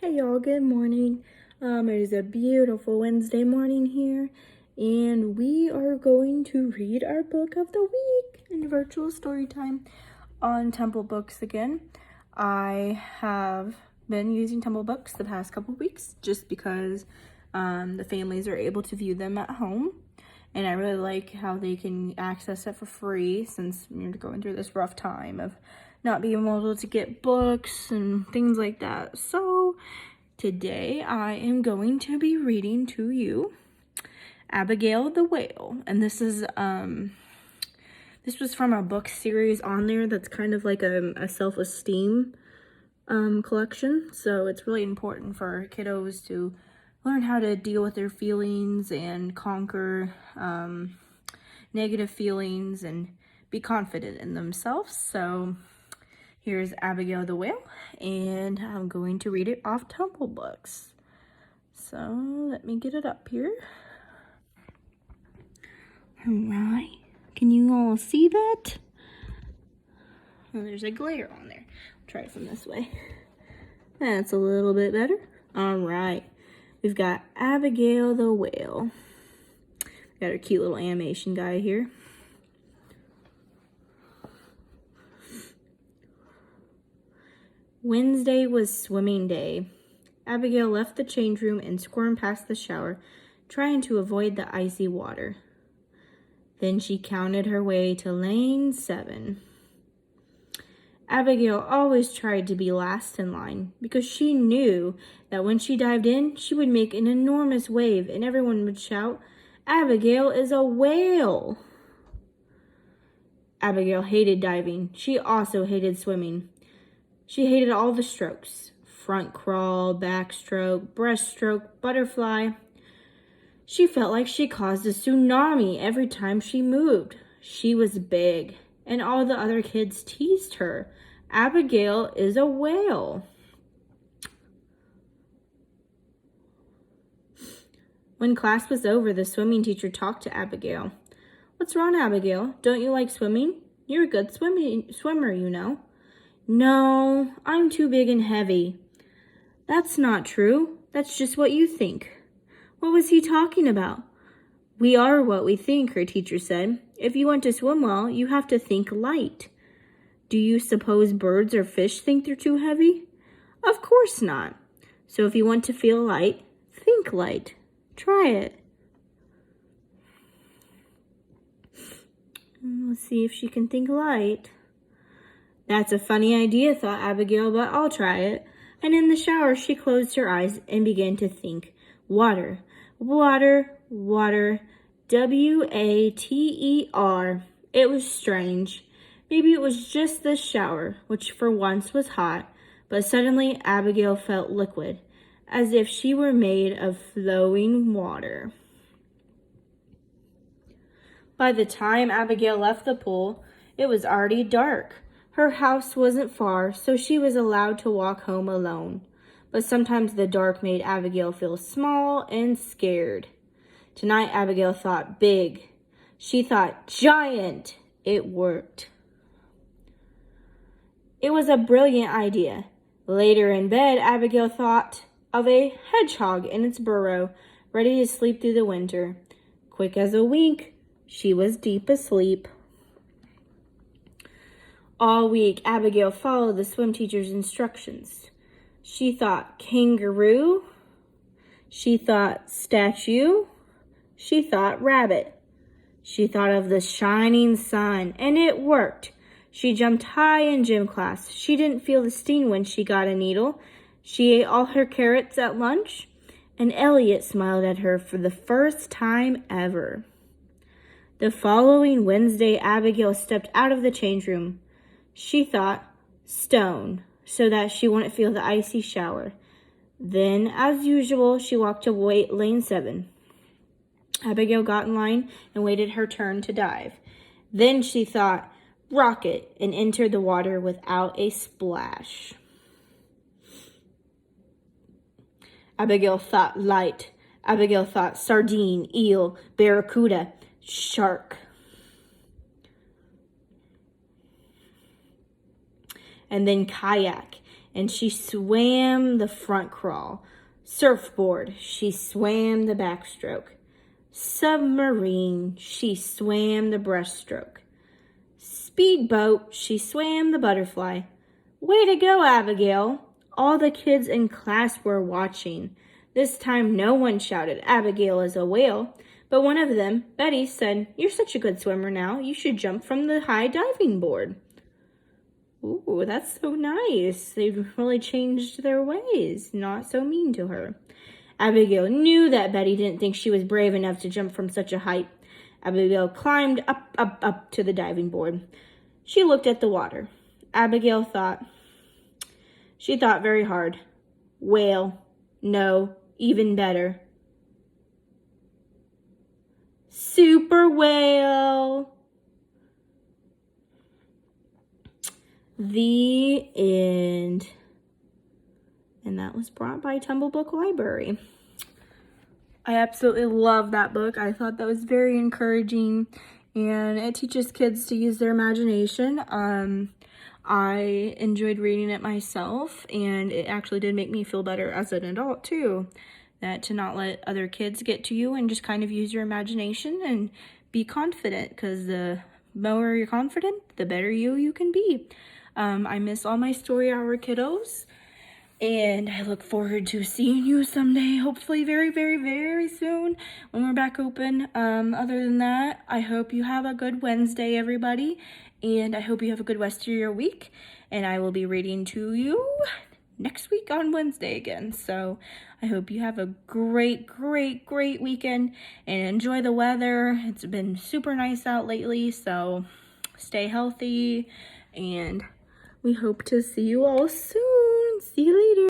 Hey y'all, good morning. It is a beautiful Wednesday morning here, and we are going to read our book of the week in virtual story time on Temple Books again. I have been using Temple Books the past couple weeks just because the families are able to view them at home, and I really like how they can access it for free since you're going through this rough time of not being able to get books and things like that. So today I am going to be reading to you Abigail the Whale, and this was from a book series on there that's kind of like a self-esteem collection. So it's really important for kiddos to learn how to deal with their feelings and conquer negative feelings and be confident in themselves. So here's Abigail the Whale, and I'm going to read it off Temple Books. So let me get it up here. All right, can you all see that? Oh, there's a glare on there. I'll try it from this way. That's a little bit better. All right, we've got Abigail the Whale. Got our cute little animation guy here. Wednesday was swimming day. Abigail left the change room and squirmed past the shower, trying to avoid the icy water. Then she counted her way to lane 7. Abigail always tried to be last in line because she knew that when she dived in, she would make an enormous wave and everyone would shout, "Abigail is a whale!" Abigail hated diving. She also hated swimming. She hated all the strokes: front crawl, backstroke, breaststroke, butterfly. She felt like she caused a tsunami every time she moved. She was big, and all the other kids teased her. Abigail is a whale. When class was over, the swimming teacher talked to Abigail. "What's wrong, Abigail? Don't you like swimming? You're a good swimmer, you know." "No, I'm too big and heavy." "That's not true. That's just what you think." What was he talking about? "We are what we think," her teacher said. "If you want to swim well, you have to think light." "Do you suppose birds or fish think they're too heavy?" "Of course not. So if you want to feel light, think light. Try it." Let's see if she can think light. That's a funny idea, thought Abigail, but I'll try it. And in the shower, she closed her eyes and began to think. Water, water, water, W-A-T-E-R. It was strange. Maybe it was just the shower, which for once was hot, but suddenly Abigail felt liquid, as if she were made of flowing water. By the time Abigail left the pool, it was already dark. Her house wasn't far, so she was allowed to walk home alone. But sometimes the dark made Abigail feel small and scared. Tonight, Abigail thought big. She thought giant. It worked. It was a brilliant idea. Later in bed, Abigail thought of a hedgehog in its burrow, ready to sleep through the winter. Quick as a wink, she was deep asleep. All week, Abigail followed the swim teacher's instructions. She thought kangaroo. She thought statue. She thought rabbit. She thought of the shining sun, and it worked. She jumped high in gym class. She didn't feel the sting when she got a needle. She ate all her carrots at lunch, and Elliot smiled at her for the first time ever. The following Wednesday, Abigail stepped out of the change room. She thought stone, so that she wouldn't feel the icy shower. Then, as usual, she walked to lane 7. Abigail got in line and waited her turn to dive. Then she thought rocket and entered the water without a splash. Abigail thought light. Abigail thought sardine, eel, barracuda, shark. And then kayak and she swam the front crawl. Surfboard, she swam the backstroke. Submarine, she swam the breaststroke. Speedboat, she swam the butterfly. Way to go, Abigail! All the kids in class were watching. This time no one shouted, Abigail is a whale. But one of them, Betty, said, you're such a good swimmer now. You should jump from the high diving board. Ooh, that's so nice. They've really changed their ways. Not so mean to her. Abigail knew that Betty didn't think she was brave enough to jump from such a height. Abigail climbed up to the diving board. She looked at the water. Abigail thought. She thought very hard. Whale. No, even better. Super whale. The end. And that was brought by Tumble Book Library. I absolutely love that book. I thought that was very encouraging, and it teaches kids to use their imagination. I enjoyed reading it myself, and it actually did make me feel better as an adult too. That to not let other kids get to you and just kind of use your imagination and be confident, because the more you're confident, the better you can be. I miss all my story hour kiddos. And I look forward to seeing you someday, hopefully very, very, very soon when we're back open. Other than that, I hope you have a good Wednesday, everybody. And I hope you have a good rest of your week. And I will be reading to you next week on Wednesday again. So I hope you have a great, great, great weekend and enjoy the weather. It's been super nice out lately, so stay healthy. And we hope to see you all soon. See you later.